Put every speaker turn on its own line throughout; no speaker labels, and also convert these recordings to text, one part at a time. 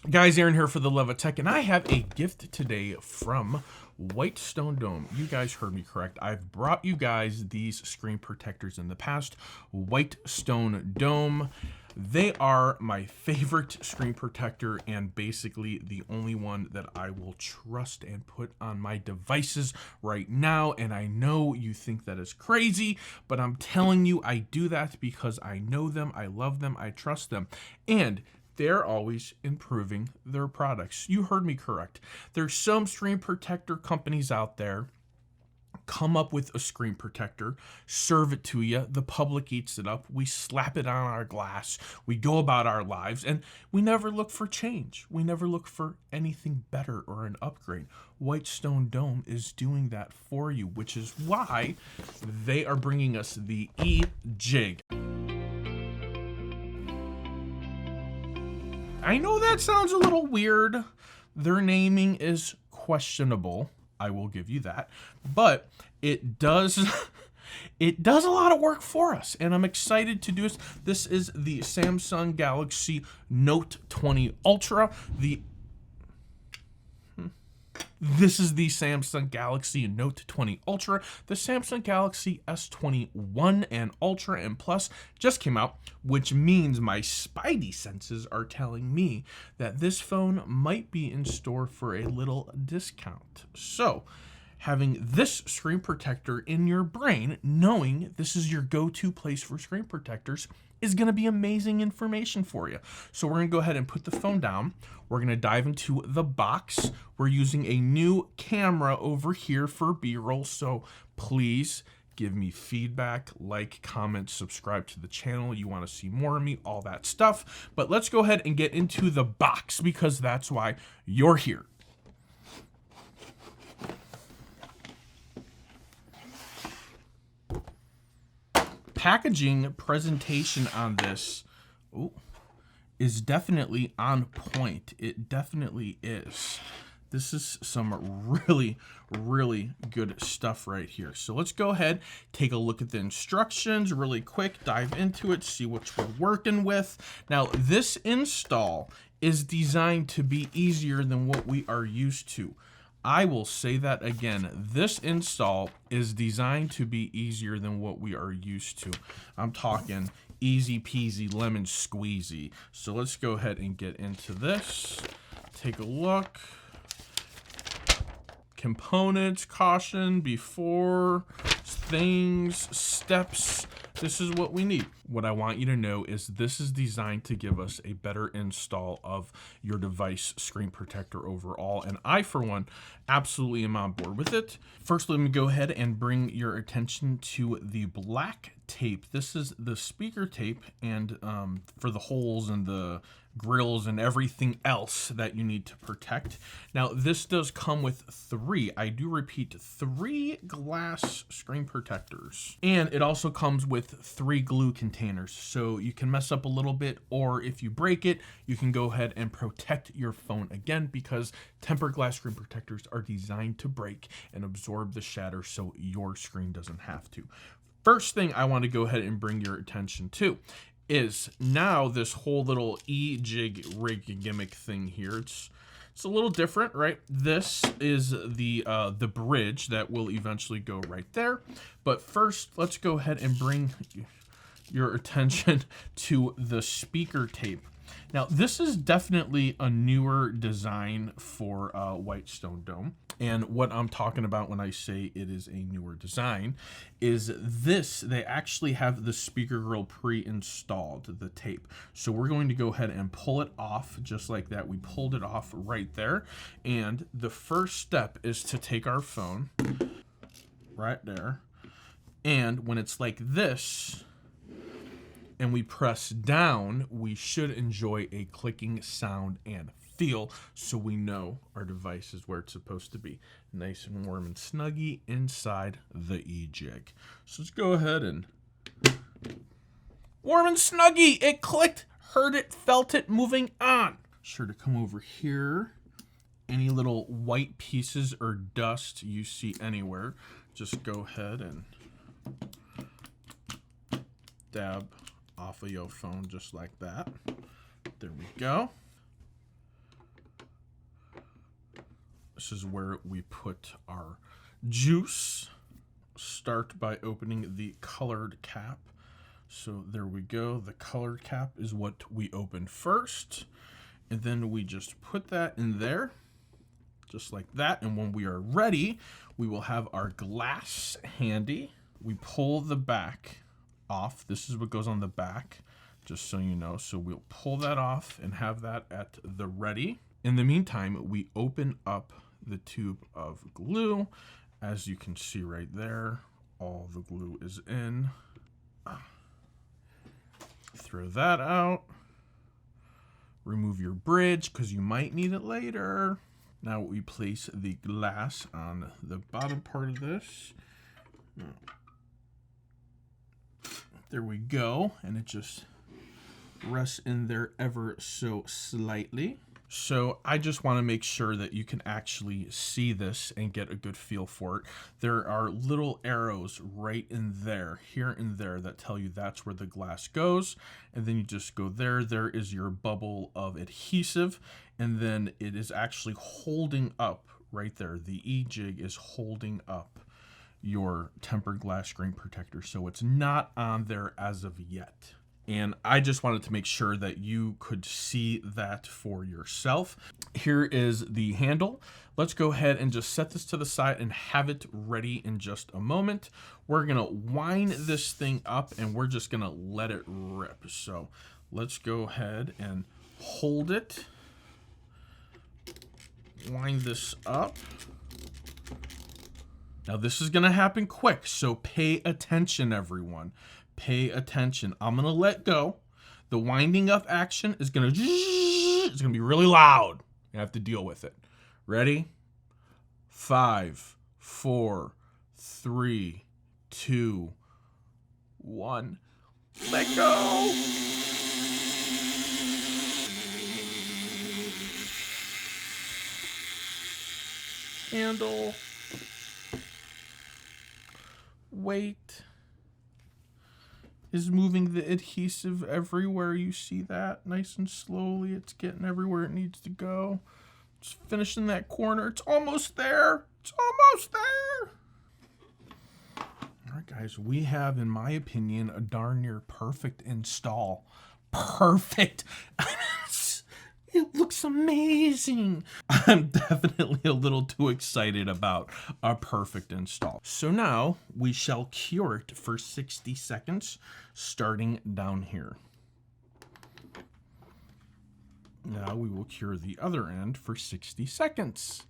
Guys, Aaron here for the Love of Tech, and I have a gift today from WhiteStone Dome. You guys heard me correct. I've brought you guys these screen protectors in the past. WhiteStone Dome. They are my favorite screen protector and basically the only one that I will trust and put on my devices right now. And I know you think that is crazy, but I'm telling you, I do that because I know them, I love them, I trust them. And they're always improving their products. You heard me correct. There's some screen protector companies out there come up with a screen protector, serve it to you, the public eats it up, we slap it on our glass, we go about our lives, and we never look for change. We never look for anything better or an upgrade. WhiteStone Dome is doing that for you, which is why they are bringing us the E Jig. I know that sounds a little weird. Their naming is questionable. I will give you that. But it does it does a lot of work for us, and I'm excited to do this. This is the Samsung Galaxy Note 20 Ultra. This is the Samsung Galaxy Note 20 Ultra. The Samsung Galaxy S21 and Ultra and Plus just came out, which means my spidey senses are telling me that this phone might be in store for a little discount. So, having this screen protector in your brain, knowing this is your go-to place for screen protectors, is going to be amazing information for you. So we're going to go ahead and put the phone down. We're going to dive into the box. We're using a new camera over here for B-roll, so please give me feedback, like, comment, subscribe to the channel. You want to see more of me, all that stuff. But let's go ahead and get into the box because that's why you're here. Packaging presentation on this is definitely on point. It definitely is. This is some really, really good stuff right here. So let's go ahead, take a look at the instructions really quick, dive into it, see what we're working with. Now, this install is designed to be easier than what we are used to. I will say that again. This install is designed to be easier than what we are used to. I'm talking easy peasy lemon squeezy. So let's go ahead and get into this. Take a look. Components, caution, before, things, steps. This is what we need. What I want you to know is this is designed to give us a better install of your device screen protector overall. And I, for one, absolutely am on board with it. First, let me go ahead and bring your attention to the black tape. This is the speaker tape, and for the holes and the grills and everything else that you need to protect. Now, this does come with three, I do repeat, 3 glass screen protectors. And it also comes with 3 glue containers. So you can mess up a little bit, or if you break it, you can go ahead and protect your phone again, because tempered glass screen protectors are designed to break and absorb the shatter so your screen doesn't have to. First thing I want to go ahead and bring your attention to is now this whole little E Jig rig gimmick thing here. It's a little different, right? This is the bridge that will eventually go right there. But first, let's go ahead and bring your attention to the speaker tape. Now, this is definitely a newer design for WhiteStone Dome. And what I'm talking about when I say it is a newer design is this. They actually have the speaker grill pre-installed, the tape. So we're going to go ahead and pull it off just like that. We pulled it off right there. And the first step is to take our phone right there. And when it's like this, and we press down, we should enjoy a clicking sound and feel, so we know our device is where it's supposed to be. Nice and warm and snuggy inside the E Jig. So let's go ahead and warm and snuggy. It clicked, heard it, felt it, moving on. Sure to come over here. Any little white pieces or dust you see anywhere, just go ahead and dab off of your phone just like that. There we go. This is where we put our juice. Start by opening the colored cap. So there we go. The colored cap is what we open first. And then we just put that in there, just like that. And when we are ready, we will have our glass handy. We pull the back off. This is what goes on the back, just so you know. So we'll pull that off and have that at the ready. In the meantime, we open up the tube of glue. As you can see right there, all the glue is in. Throw that out. Remove your bridge because you might need it later. Now we place the glass on the bottom part of this. There we go. And it just rests in there ever so slightly. So I just want to make sure that you can actually see this and get a good feel for it. There are little arrows right in there, here and there, that tell you that's where the glass goes. And then you just go there. There is your bubble of adhesive. And then it is actually holding up right there. The E-Jig is holding up your tempered glass screen protector. So it's not on there as of yet. And I just wanted to make sure that you could see that for yourself. Here is the handle. Let's go ahead and just set this to the side and have it ready in just a moment. We're gonna wind this thing up and we're just gonna let it rip. So let's go ahead and hold it. Wind this up. Now this is gonna happen quick, so pay attention, everyone. Pay attention. I'm gonna let go. The winding up action is gonna be really loud. You have to deal with it. Ready? 5, 4, 3, 2, 1. Let go. Handle. Wait. Is moving the adhesive everywhere. You see that? Nice and slowly. It's getting everywhere it needs to go. It's finishing that corner. It's almost there. It's almost there. All right, guys. We have, in my opinion, a darn near perfect install. Perfect. It looks amazing. I'm definitely a little too excited about a perfect install. So now we shall cure it for 60 seconds, starting down here. Now we will cure the other end for 60 seconds.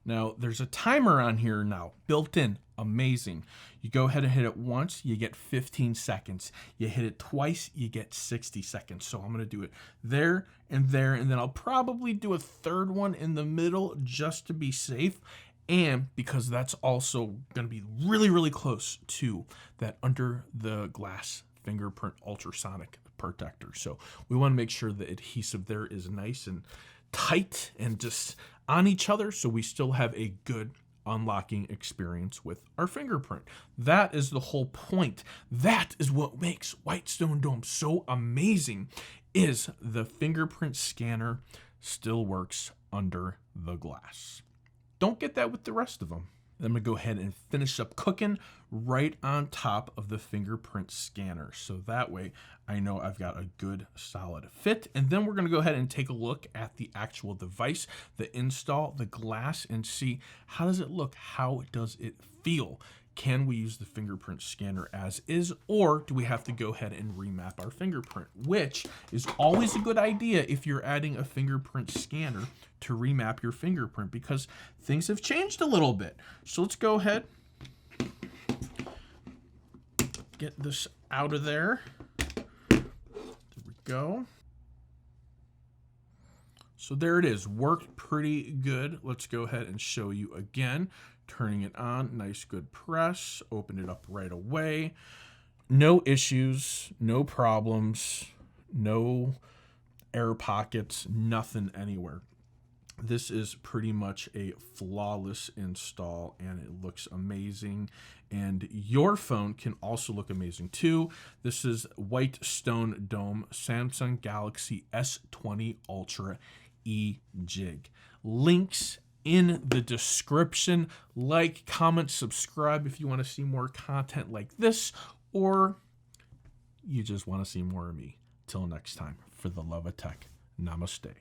Now there's a timer on here now, built in. Amazing. You go ahead and hit it once, you get 15 seconds. You hit it twice, you get 60 seconds. So I'm going to do it there, and then I'll probably do a third one in the middle just to be safe. And because that's also going to be really, really close to that under the glass fingerprint ultrasonic protector. So we want to make sure the adhesive there is nice and tight and just on each other, so we still have a good unlocking experience with our fingerprint. That is the whole point. That is what makes WhiteStone Dome so amazing, is the fingerprint scanner still works under the glass. Don't get that with the rest of them. I'm gonna go ahead and finish up cooking right on top of the fingerprint scanner. So that way I know I've got a good solid fit. And then we're gonna go ahead and take a look at the actual device, the install, the glass, and see how does it look? How does it feel? Can we use the fingerprint scanner as is, or do we have to go ahead and remap our fingerprint? Which is always a good idea if you're adding a fingerprint scanner to remap your fingerprint, because things have changed a little bit. So let's go ahead, get this out of there. There we go. So there it is, worked pretty good. Let's go ahead and show you again. Turning it on, nice good press, open it up right away. No issues, no problems, no air pockets, nothing anywhere. This is pretty much a flawless install and it looks amazing. And your phone can also look amazing too. This is WhiteStone Dome Samsung Galaxy S20 Ultra E Jig. Links in the description. Like, comment, subscribe if you want to see more content like this, or you just want to see more of me. Till next time, for the love of tech, namaste.